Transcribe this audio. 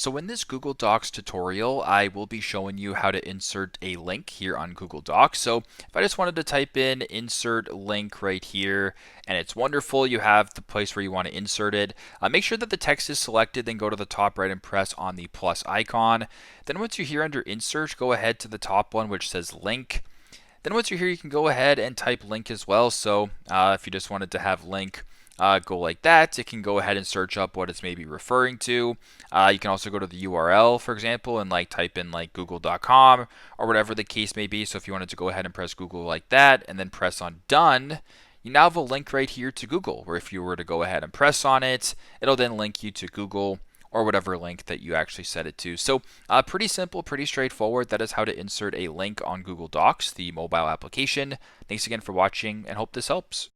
So in this Google Docs tutorial, I will be showing you how to insert a link here on Google Docs. So if I just wanted to type in insert link right here, and it's wonderful, you have the place where you want to insert it. Make sure that the text is selected, then go to the top right and press on the plus icon. Then once you're here under insert, go ahead to the top one which says link. Then once you're here, you can go ahead and type link as well. So if you just wanted to have link, go like that. It can go ahead and search up what it's maybe referring to. You can also go to the URL, for example, and like type in like google.com or whatever the case may be. So if you wanted to go ahead and press Google like that and then press on done, you now have a link right here to Google, where if you were to go ahead and press on it, it'll then link you to Google or whatever link that you actually set it to. So pretty simple, pretty straightforward. That is how to insert a link on Google Docs, the mobile application. Thanks again for watching and hope this helps.